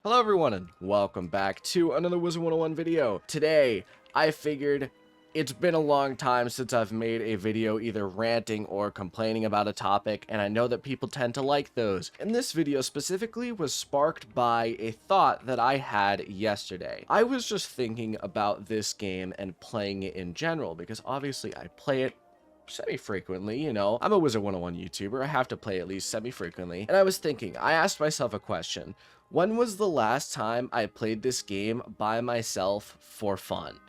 Hello everyone and welcome back to another Wizard101 video. Today, I figured it's been a long time since I've made a video either ranting or complaining about a topic, and I know that people tend to like those. And this video specifically was sparked by a thought that I had yesterday. I was just thinking about this game and playing it in general, because obviously I play it semi-frequently, you know. I'm a Wizard101 YouTuber, I have to play at least semi-frequently. And I was thinking, I asked myself a question. When was the last time I played this game by myself for fun?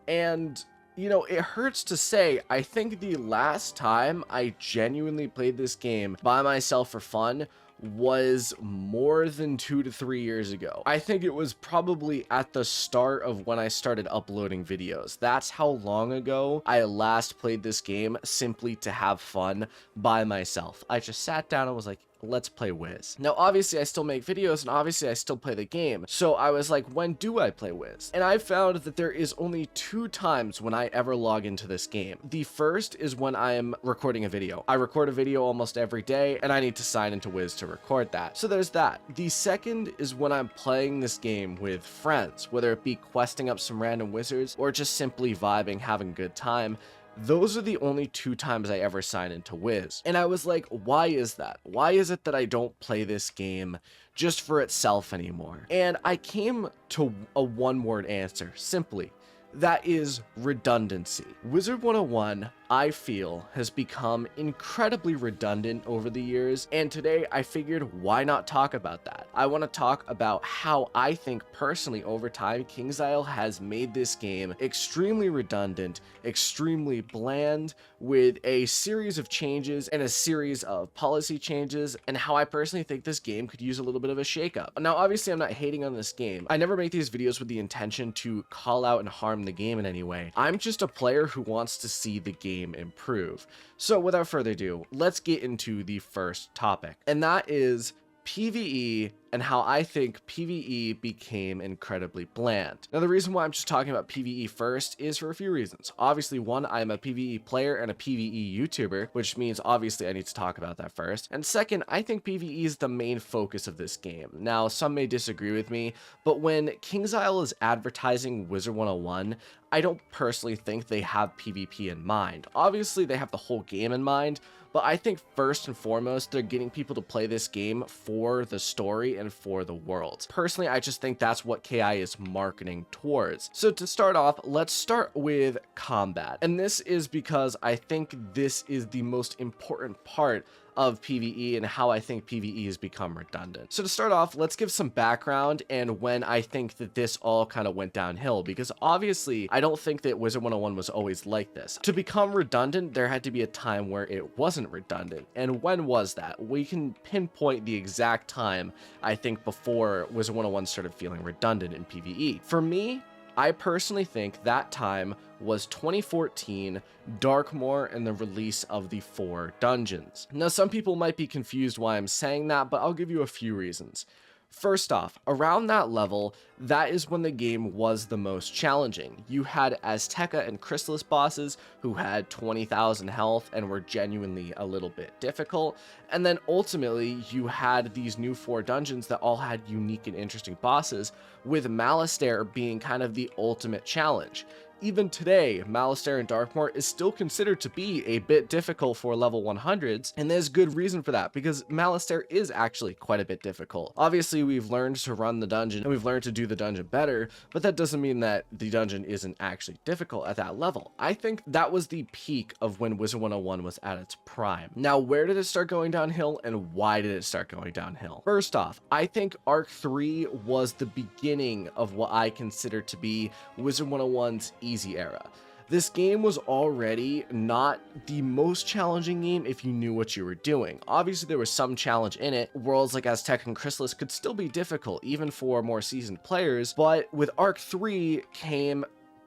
And, you know, it hurts to say, I think the last time I genuinely played this game by myself for fun was more than 2 to 3 years ago. I think it was probably at the start of when I started uploading videos. That's how long ago I last played this game simply to have fun by myself. I just sat down and was like, let's play Wiz. Now, obviously, I still make videos, and obviously, I still play the game. So I was like, when do I play Wiz? And I found that there is only 2 times when I ever log into this game. The first is when I am recording a video. I record a video almost every day, and I need to sign into Wiz to record that. So there's that. The second is when I'm playing this game with friends, whether it be questing up some random wizards or just simply vibing, having a good time. Those are the only 2 times I ever sign into Wiz. And I was like, why is that? Why is it that I don't play this game just for itself anymore? And I came to a one-word answer, simply. That is redundancy. Wizard101, I feel, has become incredibly redundant over the years, and today I figured why not talk about that. I want to talk about how I think personally over time KingsIsle has made this game extremely redundant, extremely bland, with a series of changes and a series of policy changes, and how I personally think this game could use a little bit of a shakeup. Now obviously I'm not hating on this game. I never make these videos with the intention to call out and harm the game in any way. I'm just a player who wants to see the game improve. So without further ado, let's get into the first topic, and that is PvE and how I think PvE became incredibly bland. Now, the reason why I'm just talking about PvE first is for a few reasons. Obviously, one, I'm a PvE player and a PvE YouTuber, which means obviously I need to talk about that first. And second, I think PvE is the main focus of this game. Now, some may disagree with me, but when KingsIsle is advertising Wizard101, I don't personally think they have PvP in mind. Obviously, they have the whole game in mind, but I think first and foremost, they're getting people to play this game for the story and for the world. Personally, I just think that's what KI is marketing towards. So to start off, let's start with combat. And this is because I think this is the most important part of PvE and how I think PvE has become redundant. So to start off, let's give some background and when I think that this all kind of went downhill, because obviously I don't think that Wizard101 was always like this. To become redundant, there had to be a time where it wasn't redundant. And when was that? We can pinpoint the exact time, I think, before Wizard101 started feeling redundant in PvE. For me, I personally think that time was 2014, Darkmoor, and the release of the 4 dungeons. Now, some people might be confused why I'm saying that, but I'll give you a few reasons. First off, around that level, that is when the game was the most challenging. You had Azteca and Chrysalis bosses who had 20,000 health and were genuinely a little bit difficult, and then ultimately you had these new 4 dungeons that all had unique and interesting bosses, with Malastare being kind of the ultimate challenge. Even today, Malastare and Darkmoor is still considered to be a bit difficult for level 100s, and there's good reason for that, because Malastare is actually quite a bit difficult. Obviously, we've learned to run the dungeon, and we've learned to do the dungeon better, but that doesn't mean that the dungeon isn't actually difficult at that level. I think that was the peak of when Wizard101 was at its prime. Now, where did it start going downhill, and why did it start going downhill? First off, I think Arc 3 was the beginning of what I consider to be Wizard101's easy era. This game was already not the most challenging game if you knew what you were doing. Obviously, there was some challenge in it. Worlds like Aztec and Chrysalis could still be difficult, even for more seasoned players, but with Arc 3 came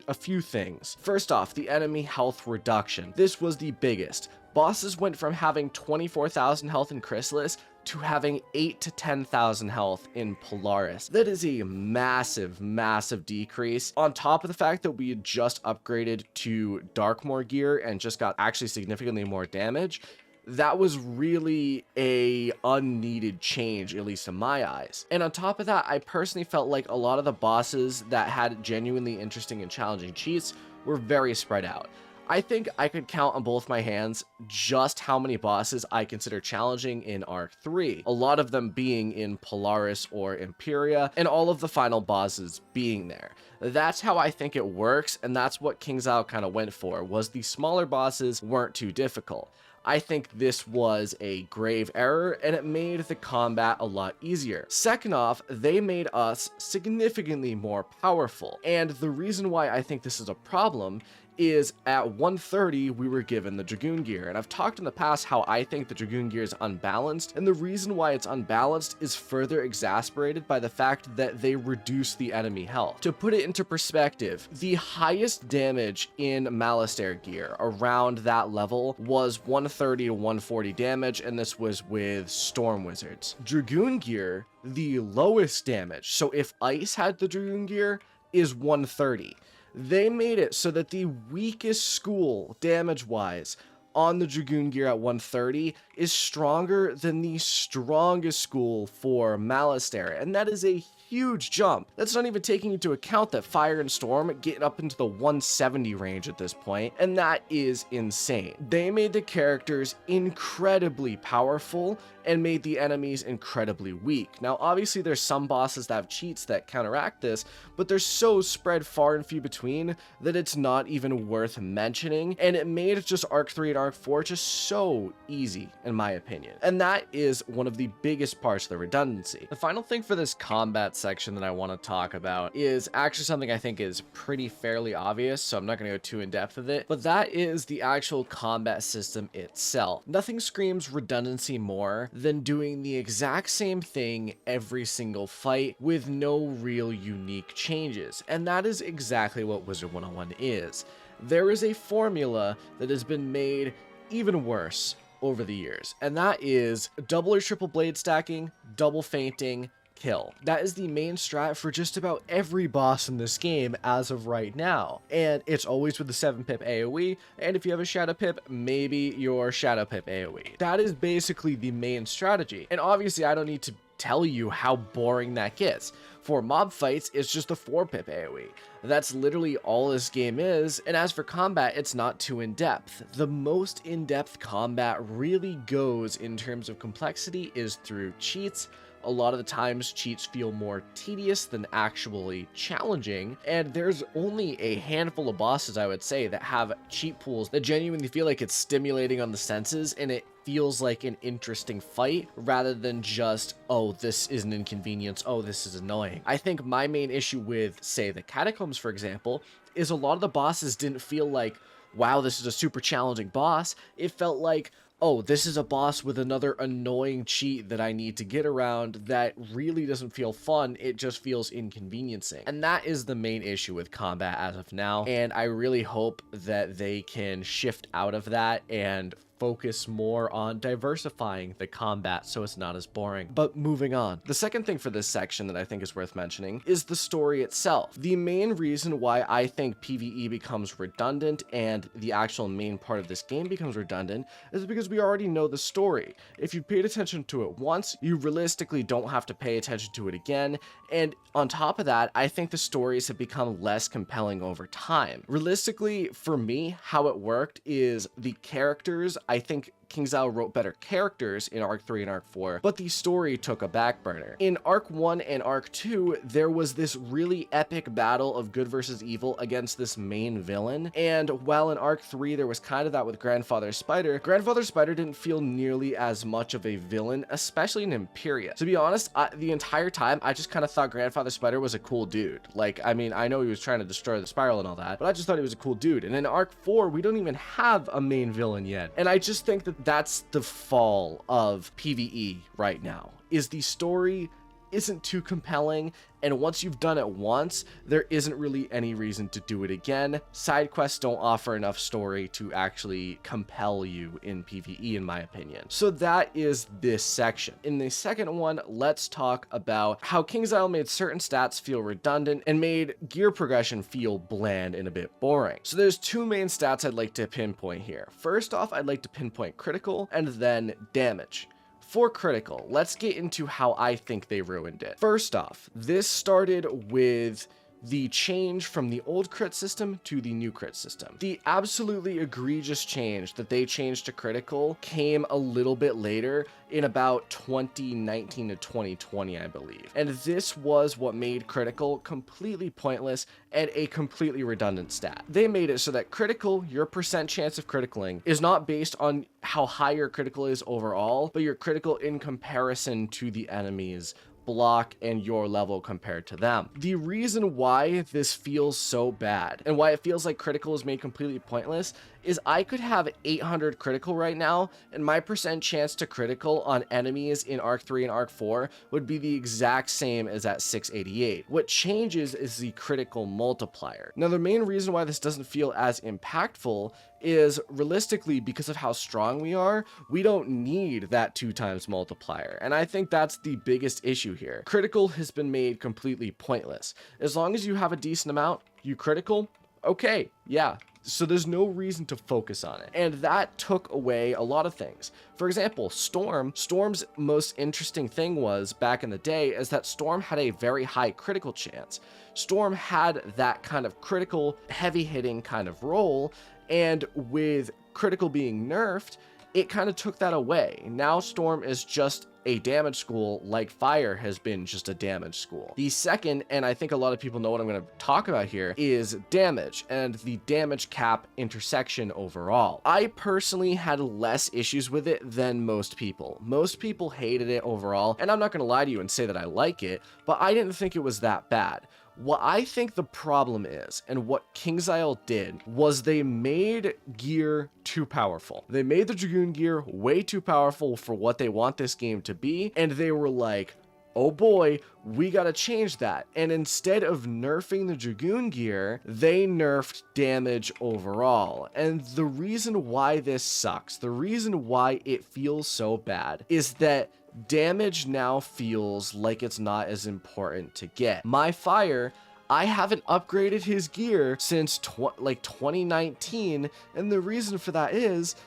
a few things. First off, the enemy health reduction. This was the biggest. Bosses went from having 24,000 health in Chrysalis to having 8 to 10,000 health in Polaris. That is a massive, massive decrease. On top of the fact that we had just upgraded to Darkmoor gear and just got actually significantly more damage, that was really a unneeded change, at least in my eyes. And on top of that, I personally felt like a lot of the bosses that had genuinely interesting and challenging cheats were very spread out. I think I could count on both my hands just how many bosses I consider challenging in Arc 3, a lot of them being in Polaris or Imperia, and all of the final bosses being there. That's how I think it works, and that's what KingsIsle kind of went for, was the smaller bosses weren't too difficult. I think this was a grave error, and it made the combat a lot easier. Second off, they made us significantly more powerful, and the reason why I think this is a problem is at 130 we were given the Dragoon gear, and I've talked in the past how I think the Dragoon gear is unbalanced, and the reason why it's unbalanced is further exacerbated by the fact that they reduce the enemy health. To put it into perspective, the highest damage in Malastare gear around that level was 130 to 140 damage, and this was with Storm Wizards. Dragoon gear, the lowest damage, so if Ice had the Dragoon gear, is 130. They made it so that the weakest school, damage-wise, on the Dragoon gear at 130 is stronger than the strongest school for Malastare, and that is a huge jump. That's not even taking into account that Fire and Storm get up into the 170 range at this point, and that is insane. They made the characters incredibly powerful and made the enemies incredibly weak. Now, obviously, there's some bosses that have cheats that counteract this, but they're so spread far and few between that it's not even worth mentioning, and it made just Arc 3 and Arc 4 just so easy, in my opinion. And that is one of the biggest parts of the redundancy. The final thing for this combat section that I want to talk about is actually something I think is pretty fairly obvious, so I'm not going to go too in depth with it, but that is the actual combat system itself. Nothing screams redundancy more than doing the exact same thing every single fight with no real unique changes, and that is exactly what Wizard101 is. There is a formula that has been made even worse over the years, and that is double or triple blade stacking, double fainting, kill. That is the main strat for just about every boss in this game as of right now, and it's always with the 7-pip AoE, and if you have a Shadow Pip, maybe your Shadow Pip AoE. That is basically the main strategy, and obviously I don't need to tell you how boring that gets. For mob fights, it's just a 4-pip AoE. That's literally all this game is, and as for combat, it's not too in-depth. The most in-depth combat really goes in terms of complexity is through cheats. A lot of the times, cheats feel more tedious than actually challenging, and there's only a handful of bosses, I would say, that have cheat pools that genuinely feel like it's stimulating on the senses, and it feels like an interesting fight, rather than just, oh, this is an inconvenience, oh, this is annoying. I think my main issue with, say, the Catacombs, for example, is a lot of the bosses didn't feel like, wow, this is a super challenging boss. It felt like, oh, this is a boss with another annoying cheat that I need to get around that really doesn't feel fun, it just feels inconveniencing. And that is the main issue with combat as of now, and I really hope that they can shift out of that and focus more on diversifying the combat so it's not as boring. But moving on. The second thing for this section that I think is worth mentioning is the story itself. The main reason why I think PvE becomes redundant and the actual main part of this game becomes redundant is because we already know the story. If you paid attention to it once, you realistically don't have to pay attention to it again, and on top of that, I think the stories have become less compelling over time. Realistically, for me, how it worked is the characters, I think KingsIsle wrote better characters in Arc 3 and Arc 4, but the story took a back burner. In Arc 1 and Arc 2, there was this really epic battle of good versus evil against this main villain, and while in Arc 3 there was kind of that with Grandfather Spider, Grandfather Spider didn't feel nearly as much of a villain, especially in Imperia. To be honest, the entire time, I just kind of thought Grandfather Spider was a cool dude. Like, I mean, I know he was trying to destroy the spiral and all that, but I just thought he was a cool dude. And in Arc 4, we don't even have a main villain yet, and I just think that that's the fall of PvE right now, is the story isn't too compelling, and once you've done it once, there isn't really any reason to do it again. Side quests don't offer enough story to actually compel you in PvE, in my opinion. So that is this section. In the second one, let's talk about how KingsIsle made certain stats feel redundant and made gear progression feel bland and a bit boring. So there's two main stats I'd like to pinpoint here. First off, I'd like to pinpoint critical and then damage. For critical, let's get into how I think they ruined it. First off, this started with the change from the old crit system to the new crit system. The absolutely egregious change that they changed to critical came a little bit later, in about 2019 to 2020, I believe. And this was what made critical completely pointless and a completely redundant stat. They made it so that critical, your percent chance of criticaling, is not based on how high your critical is overall, but your critical in comparison to the enemy's block and your level compared to them. The reason why this feels so bad and why it feels like critical is made completely pointless is I could have 800 critical right now, and my percent chance to critical on enemies in Arc 3 and Arc 4 would be the exact same as at 688. What changes is the critical multiplier. Now, the main reason why this doesn't feel as impactful is realistically because of how strong we are, we don't need that 2 times multiplier. And I think that's the biggest issue here. Critical has been made completely pointless. As long as you have a decent amount, you critical, okay, yeah. So there's no reason to focus on it. And that took away a lot of things. For example, Storm's most interesting thing was, back in the day, is that Storm had a very high critical chance. Storm had that kind of critical, heavy-hitting kind of role, and with critical being nerfed, it kind of took that away. Now Storm is just a damage school, like Fire has been just a damage school. The second, and I think a lot of people know what I'm going to talk about here, is damage and the damage cap intersection overall. I personally had less issues with it than most people. Most people hated it overall, and I'm not going to lie to you and say that I like it, but I didn't think it was that bad. What I think the problem is, and what KingsIsle did, was they made gear too powerful. They made the Dragoon gear way too powerful for what they want this game to be, and they were like, oh boy, we gotta change that. And instead of nerfing the Dragoon gear, they nerfed damage overall. And the reason why this sucks, the reason why it feels so bad, is that damage now feels like it's not as important to get. My Fire, I haven't upgraded his gear since 2019, and the reason for that is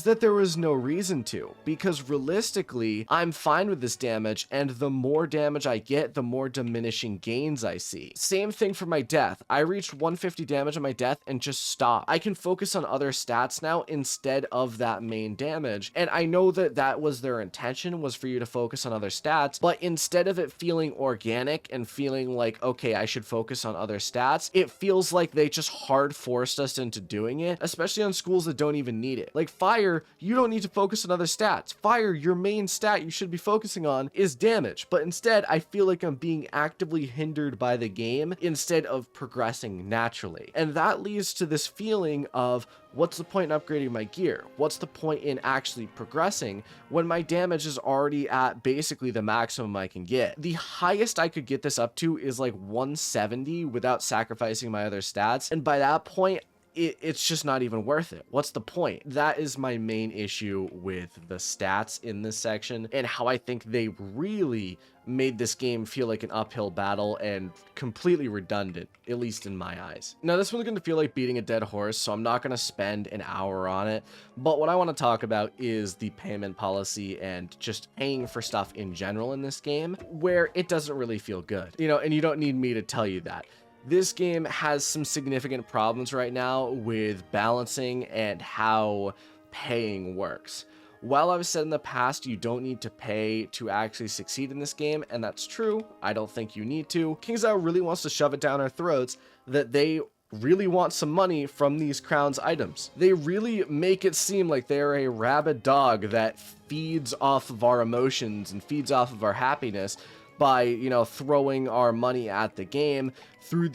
that there was no reason to, because realistically, I'm fine with this damage, and the more damage I get, the more diminishing gains I see. Same thing for my death. I reached 150 damage on my death and just stopped. I can focus on other stats now instead of that main damage, and I know that that was their intention, was for you to focus on other stats, but instead of it feeling organic and feeling like, okay, I should focus on other stats, it feels like they just hard forced us into doing it, especially on schools that don't even need it. Like Fire, you don't need to focus on other stats. Fire, your main stat you should be focusing on is damage, but instead I feel like I'm being actively hindered by the game instead of progressing naturally. And that leads to this feeling of, what's the point in upgrading my gear? What's the point in actually progressing when my damage is already at basically the maximum I can get? The highest I could get this up to is like 170 without sacrificing my other stats, and by that point, it's just not even worth it. What's the point? That is my main issue with the stats in this section, and how I think they really made this game feel like an uphill battle and completely redundant, at least in my eyes. Now, this one's going to feel like beating a dead horse, so I'm not going to spend an hour on it, but what I want to talk about is the payment policy and just paying for stuff in general in this game, where it doesn't really feel good. You know, and you don't need me to tell you that. This game has some significant problems right now with balancing and how paying works. While I've said in the past you don't need to pay to actually succeed in this game, and that's true, I don't think you need to, KingsIsle really wants to shove it down our throats that they really want some money from these crowns items. They really make it seem like they're a rabid dog that feeds off of our emotions and feeds off of our happiness by, you know, throwing our money at the game through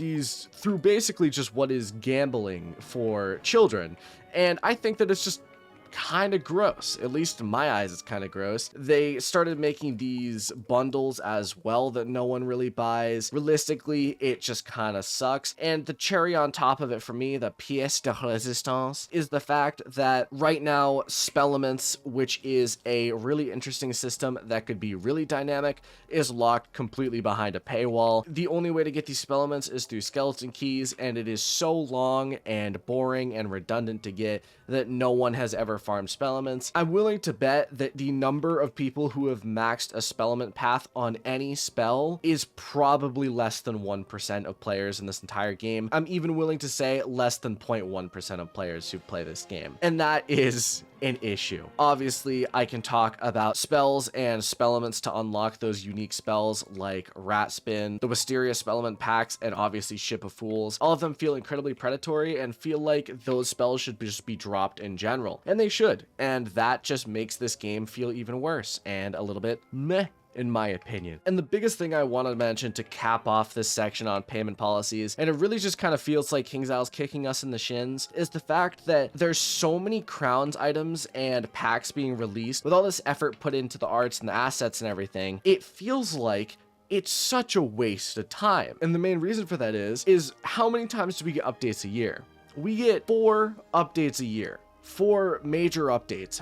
basically just what is gambling for children. And I think that it's just kind of gross. At least in my eyes, it's kind of gross. They started making these bundles as well that no one really buys. Realistically, it just kind of sucks. And the cherry on top of it for me, the pièce de résistance, is the fact that right now, Spellements, which is a really interesting system that could be really dynamic, is locked completely behind a paywall. The only way to get these Spellements is through skeleton keys, and it is so long and boring and redundant to get that no one has ever farmed Spellements. I'm willing to bet that the number of people who have maxed a Spellement path on any spell is probably less than 1% of players in this entire game. I'm even willing to say less than 0.1% of players who play this game. And that is an issue. Obviously, I can talk about spells and Spellements to unlock those unique spells like Rat Spin, the Wisteria Spellement packs, and obviously Ship of Fools. All of them feel incredibly predatory and feel like those spells should just be dropped in general. And they should. And that just makes this game feel even worse and a little bit meh, in my opinion. And the biggest thing I want to mention to cap off this section on payment policies, and it really just kind of feels like KingsIsle's kicking us in the shins, is the fact that there's so many crowns items and packs being released with all this effort put into the arts and the assets and everything. It feels like it's such a waste of time. And the main reason for that is how many times do we get updates a year? We get 4 updates a year. 4 major updates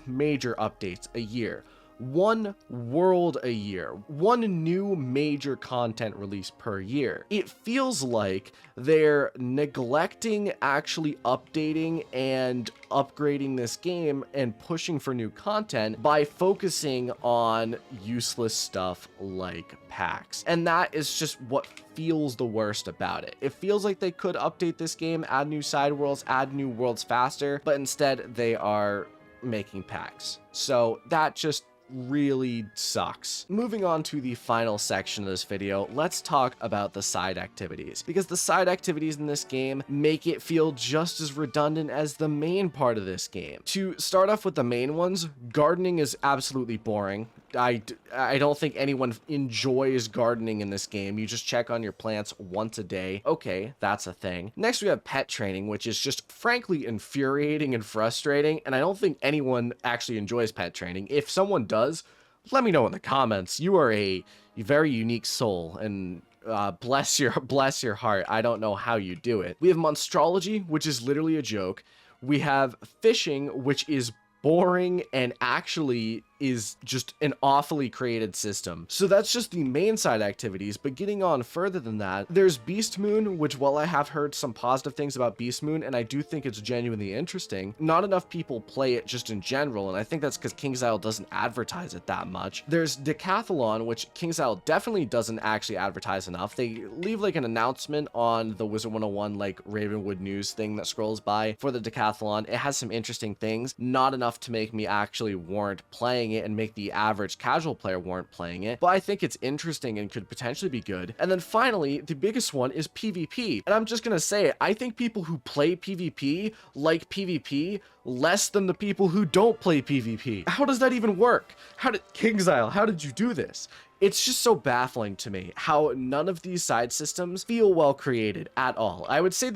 a year. 1 world a year, 1 new major content release per year. It feels like they're neglecting actually updating and upgrading this game and pushing for new content by focusing on useless stuff like packs. And that is just what feels the worst about it. It feels like they could update this game, add new side worlds, add new worlds faster, but instead they are making packs. So that just really sucks. Moving on to the final section of this video, let's talk about the side activities, because the side activities in this game make it feel just as redundant as the main part of this game. To start off with the main ones, gardening is absolutely boring. I don't think anyone enjoys gardening in this game. You just check on your plants once a day. Okay, that's a thing. Next, we have pet training, which is just frankly infuriating and frustrating, and I don't think anyone actually enjoys pet training. If someone does, let me know in the comments. You are a very unique soul, and bless your heart. I don't know how you do it. We have monstrology, which is literally a joke. We have fishing, which is boring and actually is just an awfully created system. So that's just the main side activities, but getting on further than that, there's Beast Moon, which while I have heard some positive things about Beast Moon, and I do think it's genuinely interesting, not enough people play it just in general, and I think that's because KingsIsle doesn't advertise it that much. There's Decathlon, which KingsIsle definitely doesn't actually advertise enough. They leave like an announcement on the Wizard101 like Ravenwood news thing that scrolls by for the Decathlon. It has some interesting things, not enough to make me actually warrant playing it and make the average casual player warrant playing it, but I think it's interesting and could potentially be good. And then finally, the biggest one is PvP. And I'm just gonna say it, I think people who play PvP like PvP less than the people who don't play PvP. How does that even work? KingsIsle, how did you do this? It's just so baffling to me how none of these side systems feel well created at all. I would say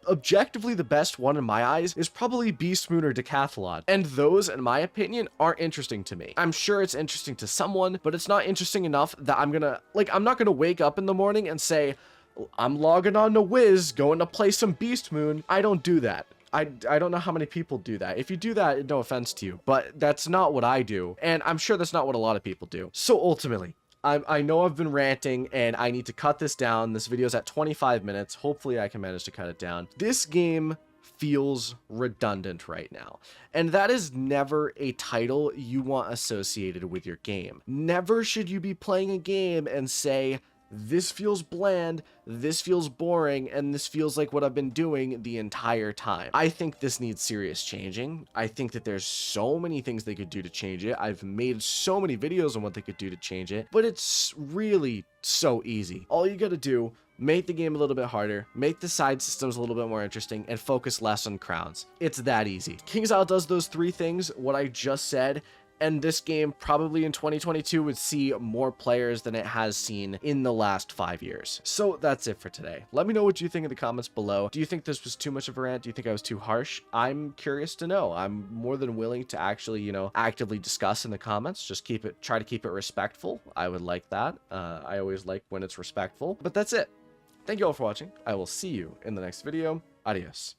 objectively the best one in my eyes is probably Beast Moon or Decathlon, and those, in my opinion, aren't interesting to me. I'm sure it's interesting to someone, but it's not interesting enough that I'm not gonna wake up in the morning and say, I'm logging on to Wiz, going to play some Beast Moon. I don't do that. I don't know how many people do that. If you do that, no offense to you, but that's not what I do, and I'm sure that's not what a lot of people do. So ultimately, I know I've been ranting and I need to cut this down. This video's at 25 minutes. Hopefully I can manage to cut it down. This game feels redundant right now, and that is never a title you want associated with your game. Never should you be playing a game and say, this feels bland, this feels boring, and this feels like what I've been doing the entire time. I think this needs serious changing. I think that there's so many things they could do to change it. I've made so many videos on what they could do to change it, but it's really so easy. All you gotta do, make the game a little bit harder, make the side systems a little bit more interesting, and focus less on crowns. It's that easy. KingsIsle does those 3 things, what I just said, and this game probably in 2022 would see more players than it has seen in the last 5 years. So that's it for today. Let me know what you think in the comments below. Do you think this was too much of a rant? Do you think I was too harsh? I'm curious to know. I'm more than willing to actually, actively discuss in the comments. Just try to keep it respectful. I would like that. I always like when it's respectful. But that's it. Thank you all for watching. I will see you in the next video. Adios.